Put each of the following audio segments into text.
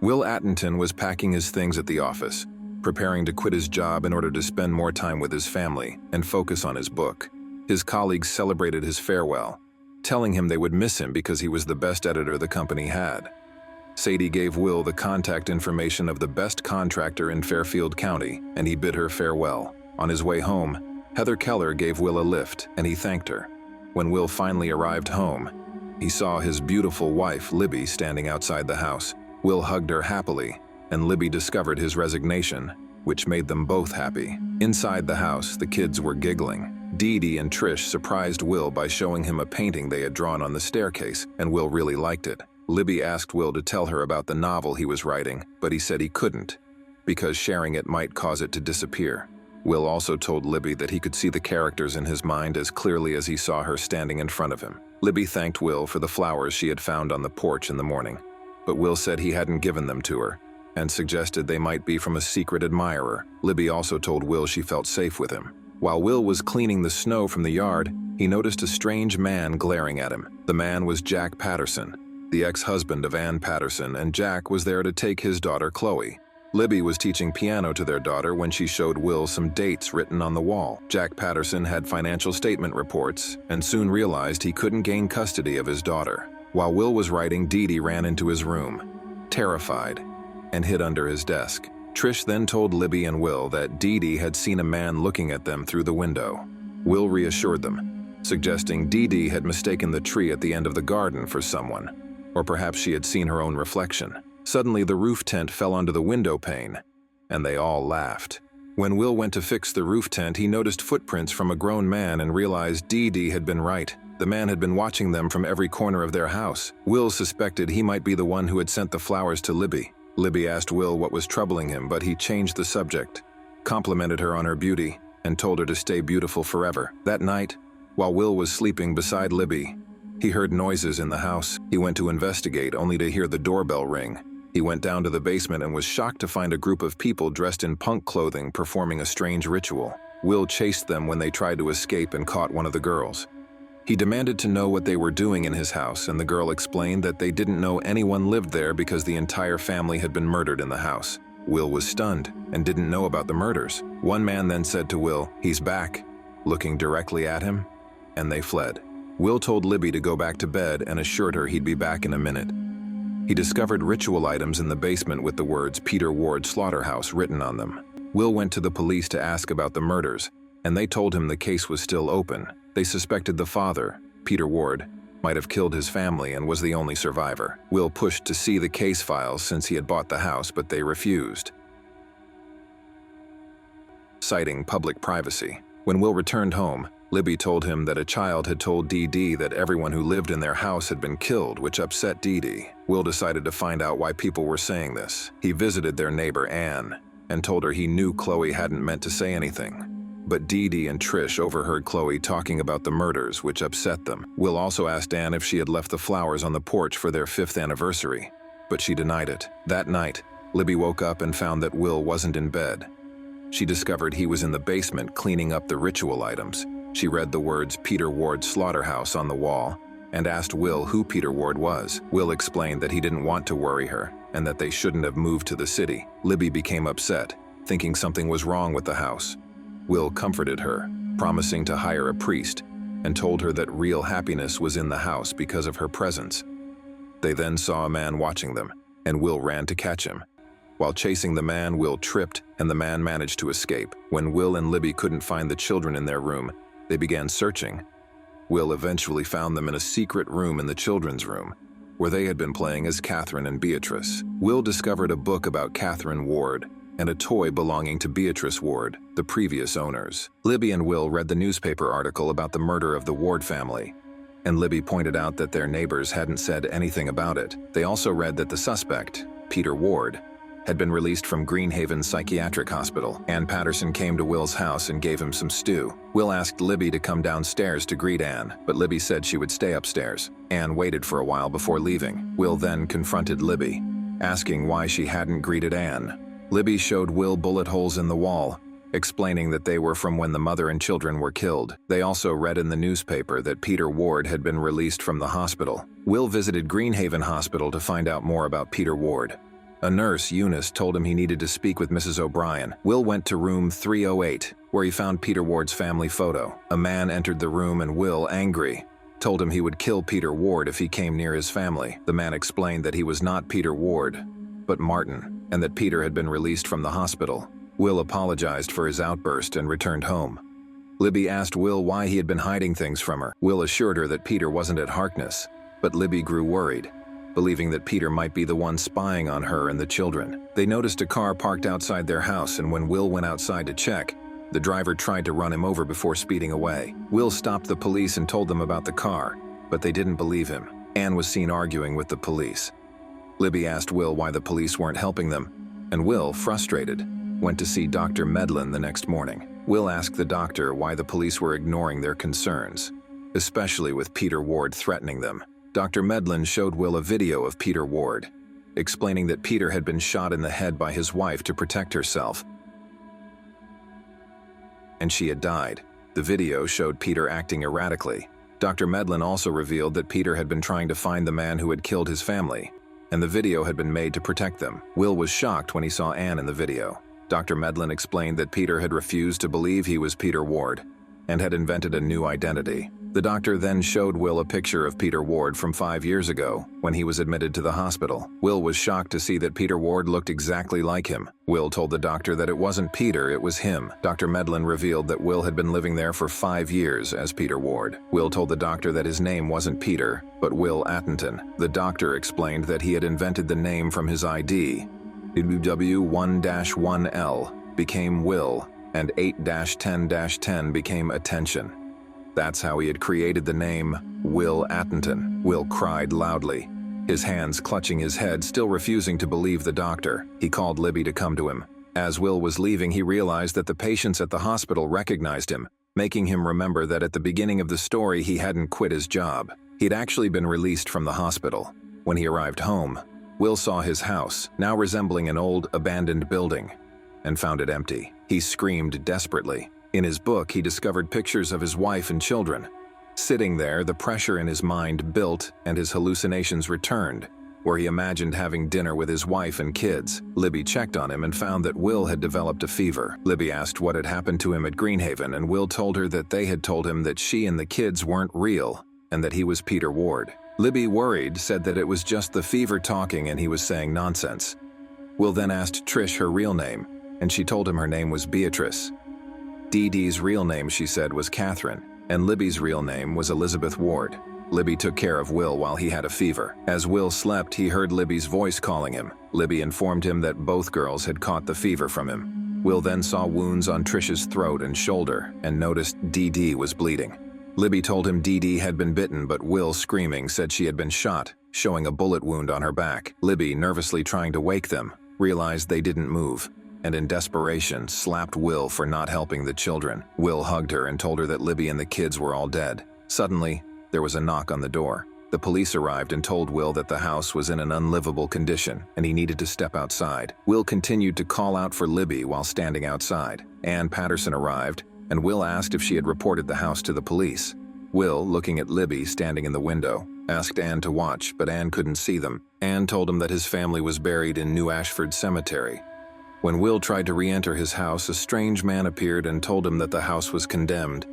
Will Attenton was packing his things at the office, preparing to quit his job in order to spend more time with his family and focus on his book. His colleagues celebrated his farewell, telling him they would miss him because he was the best editor the company had. Sadie gave Will the contact information of the best contractor in Fairfield County, and he bid her farewell. On his way home, Heather Keller gave Will a lift, and he thanked her. When Will finally arrived home, he saw his beautiful wife, Libby, standing outside the house. Will hugged her happily, and Libby discovered his resignation, which made them both happy. Inside the house, the kids were giggling. Dee Dee and Trish surprised Will by showing him a painting they had drawn on the staircase, and Will really liked it. Libby asked Will to tell her about the novel he was writing, but he said he couldn't, because sharing it might cause it to disappear. Will also told Libby that he could see the characters in his mind as clearly as he saw her standing in front of him. Libby thanked Will for the flowers she had found on the porch in the morning, but Will said he hadn't given them to her, and suggested they might be from a secret admirer. Libby also told Will she felt safe with him. While Will was cleaning the snow from the yard, he noticed a strange man glaring at him. The man was Jack Patterson, the ex-husband of Ann Patterson, and Jack was there to take his daughter Chloe. Libby was teaching piano to their daughter when she showed Will some dates written on the wall. Jack Patterson had financial statement reports and soon realized he couldn't gain custody of his daughter. While Will was writing, Dee Dee ran into his room, terrified, and hid under his desk. Trish then told Libby and Will that Dee Dee had seen a man looking at them through the window. Will reassured them, suggesting Dee Dee had mistaken the tree at the end of the garden for someone, or perhaps she had seen her own reflection. Suddenly, the roof tent fell onto the window pane, and they all laughed. When Will went to fix the roof tent, he noticed footprints from a grown man and realized Dee Dee had been right. The man had been watching them from every corner of their house. Will suspected he might be the one who had sent the flowers to Libby. Libby asked Will what was troubling him, but he changed the subject, complimented her on her beauty, and told her to stay beautiful forever. That night, while Will was sleeping beside Libby, he heard noises in the house. He went to investigate, only to hear the doorbell ring. He went down to the basement and was shocked to find a group of people dressed in punk clothing performing a strange ritual. Will chased them when they tried to escape and caught one of the girls. He demanded to know what they were doing in his house, and the girl explained that they didn't know anyone lived there because the entire family had been murdered in the house. Will was stunned and didn't know about the murders. One man then said to Will, "He's back," looking directly at him, and they fled. Will told Libby to go back to bed and assured her he'd be back in a minute. He discovered ritual items in the basement with the words Peter Ward Slaughterhouse written on them. Will went to the police to ask about the murders, and they told him the case was still open. They suspected the father, Peter Ward, might have killed his family and was the only survivor. Will pushed to see the case files since he had bought the house, but they refused, citing public privacy. When Will returned home, Libby told him that a child had told Dee Dee that everyone who lived in their house had been killed, which upset Dee Dee. Will decided to find out why people were saying this. He visited their neighbor Ann and told her he knew Chloe hadn't meant to say anything. But Dee Dee and Trish overheard Chloe talking about the murders, which upset them. Will also asked Ann if she had left the flowers on the porch for their 5th anniversary, but she denied it. That night, Libby woke up and found that Will wasn't in bed. She discovered he was in the basement cleaning up the ritual items. She read the words Peter Ward Slaughterhouse on the wall and asked Will who Peter Ward was. Will explained that he didn't want to worry her and that they shouldn't have moved to the city. Libby became upset, thinking something was wrong with the house. Will comforted her, promising to hire a priest, and told her that real happiness was in the house because of her presence. They then saw a man watching them, and Will ran to catch him. While chasing the man, Will tripped, and the man managed to escape. When Will and Libby couldn't find the children in their room, they began searching. Will eventually found them in a secret room in the children's room, where they had been playing as Catherine and Beatrice. Will discovered a book about Catherine Ward and a toy belonging to Beatrice Ward, the previous owners. Libby and Will read the newspaper article about the murder of the Ward family, and Libby pointed out that their neighbors hadn't said anything about it. They also read that the suspect, Peter Ward, had been released from Greenhaven Psychiatric Hospital. Ann Patterson came to Will's house and gave him some stew. Will asked Libby to come downstairs to greet Ann, but Libby said she would stay upstairs. Ann waited for a while before leaving. Will then confronted Libby, asking why she hadn't greeted Ann. Libby showed Will bullet holes in the wall, explaining that they were from when the mother and children were killed. They also read in the newspaper that Peter Ward had been released from the hospital. Will visited Greenhaven Hospital to find out more about Peter Ward. A nurse, Eunice, told him he needed to speak with Mrs. O'Brien. Will went to room 308, where he found Peter Ward's family photo. A man entered the room and Will, angry, told him he would kill Peter Ward if he came near his family. The man explained that he was not Peter Ward, but Martin, and that Peter had been released from the hospital. Will apologized for his outburst and returned home. Libby asked Will why he had been hiding things from her. Will assured her that Peter wasn't at Harkness, but Libby grew worried, believing that Peter might be the one spying on her and the children. They noticed a car parked outside their house, and when Will went outside to check, the driver tried to run him over before speeding away. Will stopped the police and told them about the car, but they didn't believe him. Anne was seen arguing with the police. Libby asked Will why the police weren't helping them, and Will, frustrated, went to see Dr. Medlin the next morning. Will asked the doctor why the police were ignoring their concerns, especially with Peter Ward threatening them. Dr. Medlin showed Will a video of Peter Ward, explaining that Peter had been shot in the head by his wife to protect herself, and she had died. The video showed Peter acting erratically. Dr. Medlin also revealed that Peter had been trying to find the man who had killed his family, and the video had been made to protect them. Will was shocked when he saw Anne in the video. Dr. Medlin explained that Peter had refused to believe he was Peter Ward and had invented a new identity. The doctor then showed Will a picture of Peter Ward from 5 years ago, when he was admitted to the hospital. Will was shocked to see that Peter Ward looked exactly like him. Will told the doctor that it wasn't Peter, it was him. Dr. Medlin revealed that Will had been living there for 5 years as Peter Ward. Will told the doctor that his name wasn't Peter, but Will Attenton. The doctor explained that he had invented the name from his ID. W1-1L became Will, and 8-10-10 became Attention. That's how he had created the name Will Attenton. Will cried loudly, his hands clutching his head, still refusing to believe the doctor. He called Libby to come to him. As Will was leaving, he realized that the patients at the hospital recognized him, making him remember that at the beginning of the story he hadn't quit his job. He'd actually been released from the hospital. When he arrived home, Will saw his house, now resembling an old, abandoned building, and found it empty. He screamed desperately. In his book, he discovered pictures of his wife and children. Sitting there, the pressure in his mind built and his hallucinations returned, where he imagined having dinner with his wife and kids. Libby checked on him and found that Will had developed a fever. Libby asked what had happened to him at Greenhaven, and Will told her that they had told him that she and the kids weren't real and that he was Peter Ward. Libby, worried, said that it was just the fever talking and he was saying nonsense. Will then asked Trish her real name, and she told him her name was Beatrice. Dee Dee's real name, she said, was Catherine, and Libby's real name was Elizabeth Ward. Libby took care of Will while he had a fever. As Will slept, he heard Libby's voice calling him. Libby informed him that both girls had caught the fever from him. Will then saw wounds on Trish's throat and shoulder and noticed Dee Dee was bleeding. Libby told him Dee Dee had been bitten, but Will, screaming, said she had been shot, showing a bullet wound on her back. Libby, nervously trying to wake them, realized they didn't move, and in desperation slapped Will for not helping the children. Will hugged her and told her that Libby and the kids were all dead. Suddenly, there was a knock on the door. The police arrived and told Will that the house was in an unlivable condition and he needed to step outside. Will continued to call out for Libby while standing outside. Ann Patterson arrived, and Will asked if she had reported the house to the police. Will, looking at Libby standing in the window, asked Ann to watch, but Ann couldn't see them. Ann told him that his family was buried in New Ashford Cemetery. When Will tried to re-enter his house, a strange man appeared and told him that the house was condemned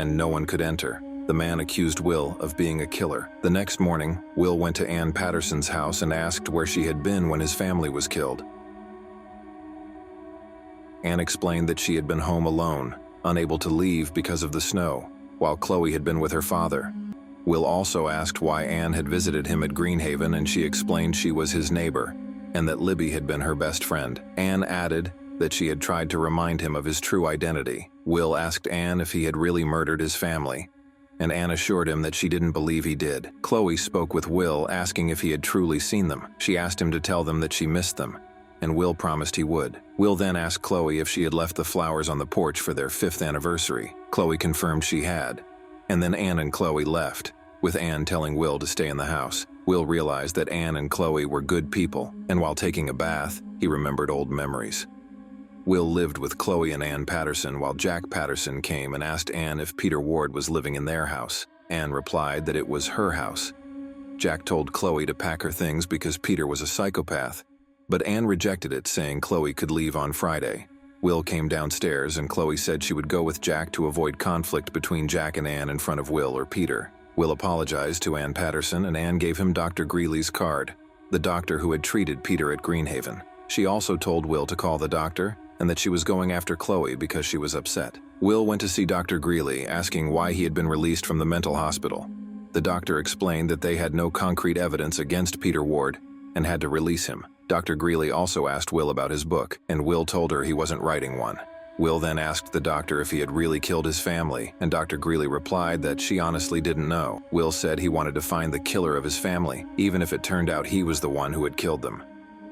and no one could enter. The man accused Will of being a killer. The next morning, Will went to Ann Patterson's house and asked where she had been when his family was killed. Ann explained that she had been home alone, unable to leave because of the snow, while Chloe had been with her father. Will also asked why Ann had visited him at Greenhaven, and she explained she was his neighbor, and that Libby had been her best friend. Ann added that she had tried to remind him of his true identity. Will asked Ann if he had really murdered his family, and Ann assured him that she didn't believe he did. Chloe spoke with Will, asking if he had truly seen them. She asked him to tell them that she missed them, and Will promised he would. Will then asked Chloe if she had left the flowers on the porch for their 5th anniversary. Chloe confirmed she had, and then Ann and Chloe left, with Ann telling Will to stay in the house. Will realized that Ann and Chloe were good people, and while taking a bath, he remembered old memories. Will lived with Chloe and Ann Patterson while Jack Patterson came and asked Ann if Peter Ward was living in their house. Ann replied that it was her house. Jack told Chloe to pack her things because Peter was a psychopath, But Anne rejected it, saying Chloe could leave on Friday. Will came downstairs and Chloe said she would go with Jack to avoid conflict between Jack and Anne in front of Will or Peter. Will apologized to Ann Patterson and Anne gave him Dr. Greeley's card, the doctor who had treated Peter at Greenhaven. She also told Will to call the doctor and that she was going after Chloe because she was upset. Will went to see Dr. Greeley, asking why he had been released from the mental hospital. The doctor explained that they had no concrete evidence against Peter Ward and had to release him. Dr. Greeley also asked Will about his book, and Will told her he wasn't writing one. Will then asked the doctor if he had really killed his family, and Dr. Greeley replied that she honestly didn't know. Will said he wanted to find the killer of his family, even if it turned out he was the one who had killed them.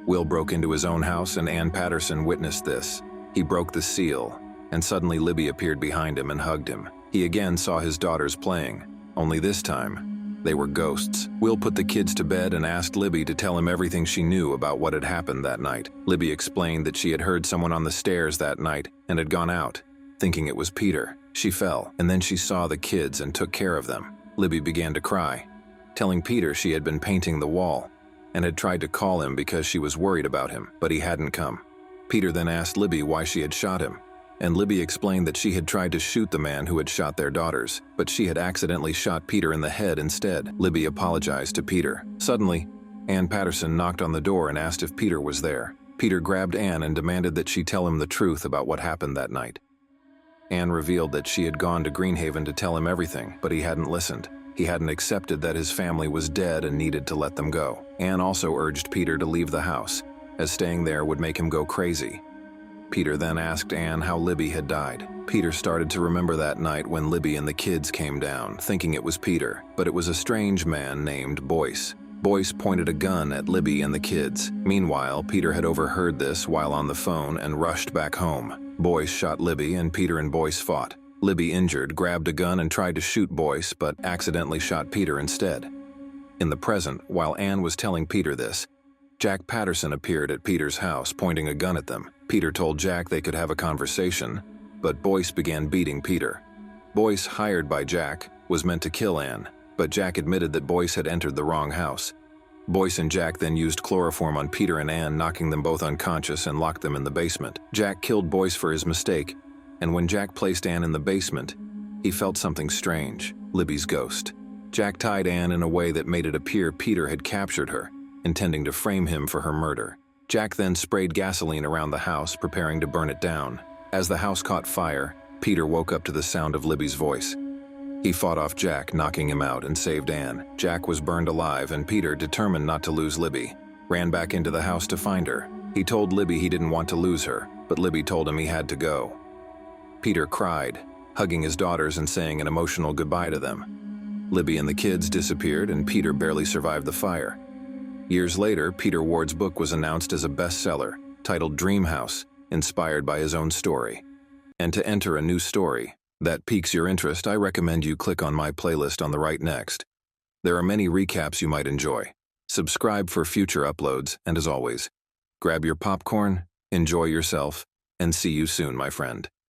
Will broke into his own house and Ann Patterson witnessed this. He broke the seal, and suddenly Libby appeared behind him and hugged him. He again saw his daughters playing, only this time, they were ghosts. Will put the kids to bed and asked Libby to tell him everything she knew about what had happened that night. Libby explained that she had heard someone on the stairs that night and had gone out, thinking it was Peter. She fell, and then she saw the kids and took care of them. Libby began to cry, telling Peter she had been painting the wall and had tried to call him because she was worried about him, but he hadn't come. Peter then asked Libby why she had shot him, and Libby explained that she had tried to shoot the man who had shot their daughters, but she had accidentally shot Peter in the head instead. Libby apologized to Peter. Suddenly, Ann Patterson knocked on the door and asked if Peter was there. Peter grabbed Ann and demanded that she tell him the truth about what happened that night. Ann revealed that she had gone to Greenhaven to tell him everything, but he hadn't listened. He hadn't accepted that his family was dead and needed to let them go. Ann also urged Peter to leave the house, as staying there would make him go crazy. Peter then asked Ann how Libby had died. Peter started to remember that night when Libby and the kids came down, thinking it was Peter, but it was a strange man named Boyce. Boyce pointed a gun at Libby and the kids. Meanwhile, Peter had overheard this while on the phone and rushed back home. Boyce shot Libby and Peter and Boyce fought. Libby, injured, grabbed a gun and tried to shoot Boyce, but accidentally shot Peter instead. In the present, while Ann was telling Peter this, Jack Patterson appeared at Peter's house, pointing a gun at them. Peter told Jack they could have a conversation, but Boyce began beating Peter. Boyce, hired by Jack, was meant to kill Ann, but Jack admitted that Boyce had entered the wrong house. Boyce and Jack then used chloroform on Peter and Ann, knocking them both unconscious and locked them in the basement. Jack killed Boyce for his mistake, and when Jack placed Ann in the basement, he felt something strange, Libby's ghost. Jack tied Ann in a way that made it appear Peter had captured her, intending to frame him for her murder. Jack then sprayed gasoline around the house, preparing to burn it down. As the house caught fire, Peter woke up to the sound of Libby's voice. He fought off Jack, knocking him out, and saved Ann. Jack was burned alive, and Peter, determined not to lose Libby, ran back into the house to find her. He told Libby he didn't want to lose her, but Libby told him he had to go. Peter cried, hugging his daughters and saying an emotional goodbye to them. Libby and the kids disappeared, and Peter barely survived the fire. Years later, Peter Ward's book was announced as a bestseller, titled Dream House, inspired by his own story. And to enter a new story that piques your interest, I recommend you click on my playlist on the right next. There are many recaps you might enjoy. Subscribe for future uploads, and as always, grab your popcorn, enjoy yourself, and see you soon, my friend.